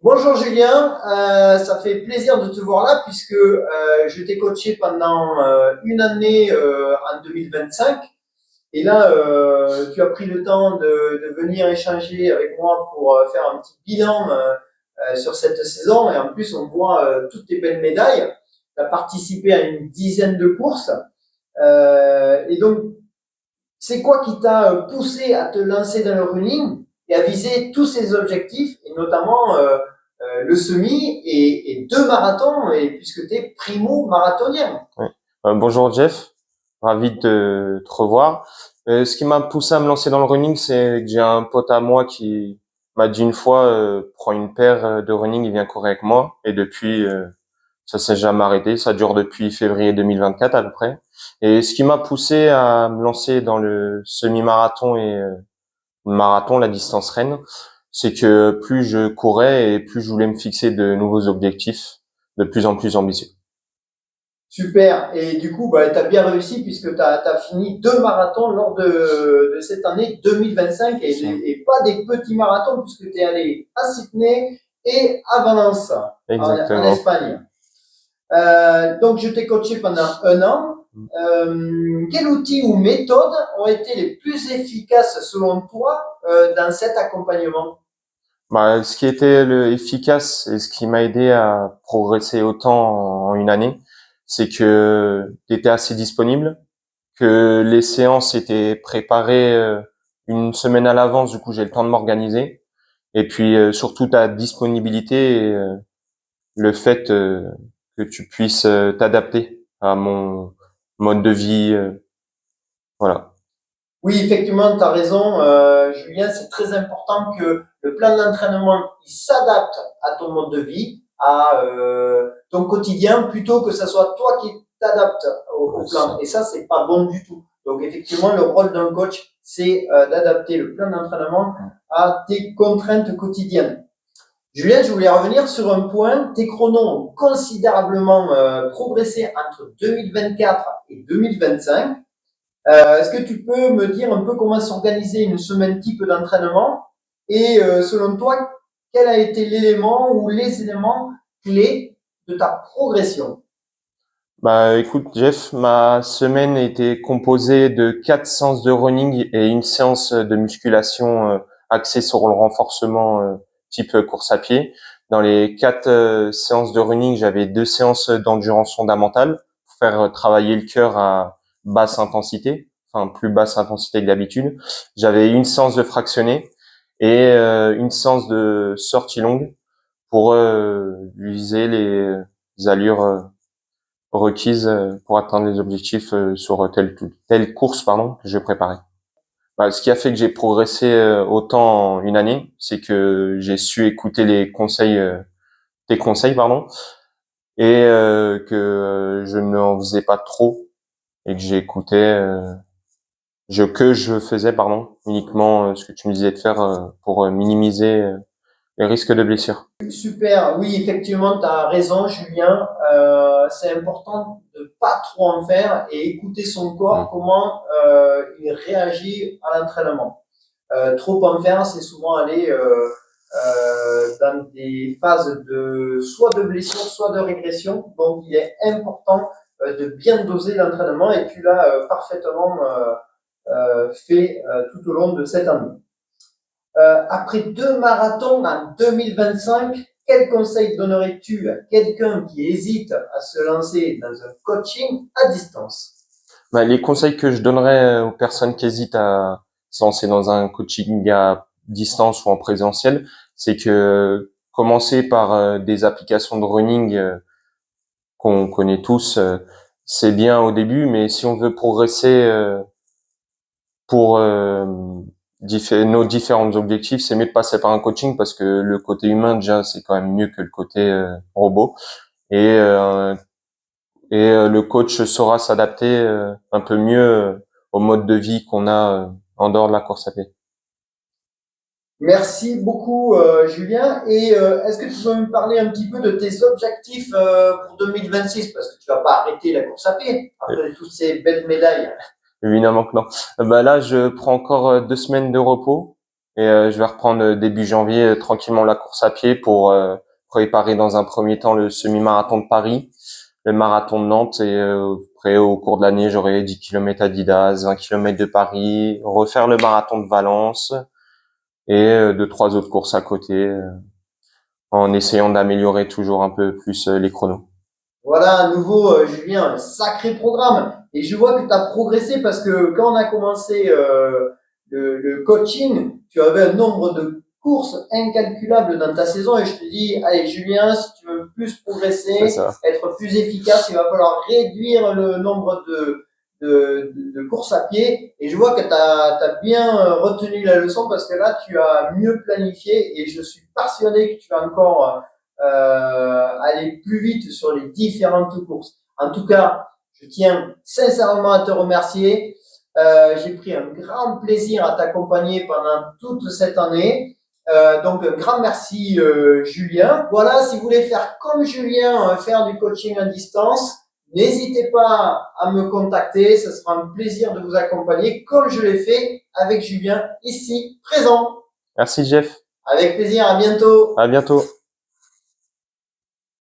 Bonjour Julien, ça fait plaisir de te voir là puisque je t'ai coaché pendant une année en 2025 et là tu as pris le temps de venir échanger avec moi pour faire un petit bilan sur cette saison et en plus on voit toutes tes belles médailles. Tu as participé à une dizaine de courses et donc c'est quoi qui t'a poussé à te lancer dans le running et à viser tous ces objectifs, et notamment le semi et deux marathons, et puisque tu es primo-marathonien. Ouais. Bonjour Jeff, ravi de te revoir. Ce qui m'a poussé à me lancer dans le running, c'est que j'ai un pote à moi qui m'a dit une fois, prends une paire de running et viens courir avec moi. Et depuis, ça s'est jamais arrêté. Ça dure depuis février 2024 à peu près. Et ce qui m'a poussé à me lancer dans le semi-marathon et le marathon, la distance Rennes, c'est que plus je courais et plus je voulais me fixer de nouveaux objectifs de plus en plus ambitieux. Super. Et du coup, bah, tu as bien réussi puisque tu as fini deux marathons lors de cette année 2025 et pas des petits marathons puisque tu es allé à Sydney et à Valence en Exactement. Espagne. Donc, je t'ai coaché pendant un an. Quels outils ou méthodes ont été les plus efficaces selon toi dans cet accompagnement? Bah, ce qui était efficace et ce qui m'a aidé à progresser autant en une année, c'est que tu étais assez disponible, que les séances étaient préparées une semaine à l'avance, du coup j'ai le temps de m'organiser, et puis surtout ta disponibilité et le fait que tu puisses t'adapter à mon mode de vie, voilà. Oui, effectivement, tu as raison, Julien, c'est très important que le plan d'entraînement il s'adapte à ton mode de vie, à ton quotidien, plutôt que ce soit toi qui t'adaptes Ouais, au c'est plan. ça. Et ça, c'est pas bon du tout. Donc, effectivement, le rôle d'un coach, c'est d'adapter le plan d'entraînement à tes contraintes quotidiennes. Julien, je voulais revenir sur un point. Tes chronos ont considérablement progressé entre 2024 et 2025. Est-ce que tu peux me dire un peu comment s'organiser une semaine type d'entraînement et selon toi, quel a été l'élément ou les éléments clés de ta progression? Bah écoute Jeff, ma semaine était composée de 4 séances de running et une séance de musculation axée sur le renforcement type course à pied. Dans les 4 séances de running, j'avais 2 séances d'endurance fondamentale pour faire travailler le cœur à basse intensité, enfin plus basse intensité que d'habitude. J'avais une séance de fractionné et une séance de sortie longue pour viser les allures requises pour atteindre les objectifs sur telle course que je préparais. Bah, ce qui a fait que j'ai progressé autant en une année, c'est que j'ai su écouter tes conseils et que je n'en faisais pas trop et que j'écoutais que je faisais uniquement ce que tu me disais de faire pour minimiser les risques de blessure. Super, oui, effectivement, tu as raison, Julien. C'est important de pas trop en faire et écouter son corps, Mm. comment il réagit à l'entraînement. Trop en faire, c'est souvent aller dans des phases de soit de blessure, soit de régression. Donc, il est important de bien doser l'entraînement et tu l'as parfaitement fait tout au long de cette année. Après deux marathons en 2025, quel conseil donnerais-tu à quelqu'un qui hésite à se lancer dans un coaching à distance? Bah, les conseils que je donnerais aux personnes qui hésitent à se lancer dans un coaching à distance ou en présentiel, c'est que commencer par des applications de running qu'on connaît tous, c'est bien au début, mais si on veut progresser pour nos différents objectifs, c'est mieux de passer par un coaching parce que le côté humain déjà c'est quand même mieux que le côté robot et le coach saura s'adapter un peu mieux au mode de vie qu'on a en dehors de la course à pied. Merci beaucoup, Julien. Et est-ce que tu peux me parler un petit peu de tes objectifs pour 2026? Parce que tu vas pas arrêter la course à pied Et après toutes ces belles médailles. évidemment que non. Bah là, je prends encore 2 semaines de repos Et je vais reprendre début janvier tranquillement la course à pied pour préparer dans un premier temps le semi-marathon de Paris, le marathon de Nantes et après au cours de l'année j'aurai 10 km Adidas, 20 km de Paris, refaire le marathon de Valence et deux trois autres courses à côté en essayant d'améliorer toujours un peu plus les chronos. Voilà, à nouveau, Julien, un sacré programme. Et je vois que tu as progressé parce que quand on a commencé le coaching, tu avais un nombre de courses incalculables dans ta saison. Et je te dis, allez, Julien, si tu veux plus C'est progresser, ça. être plus efficace, il va falloir réduire le nombre de courses à pied. Et je vois que tu as bien retenu la leçon parce que là, tu as mieux planifié et je suis persuadé que tu as encore aller plus vite sur les différentes courses. En tout cas, je tiens sincèrement à te remercier. J'ai pris un grand plaisir à t'accompagner pendant toute cette année. Donc, un grand merci, Julien. Voilà, si vous voulez faire comme Julien, faire du coaching à distance, n'hésitez pas à me contacter. Ce sera un plaisir de vous accompagner comme je l'ai fait avec Julien ici présent. Merci Jeff. Avec plaisir, à bientôt. À bientôt.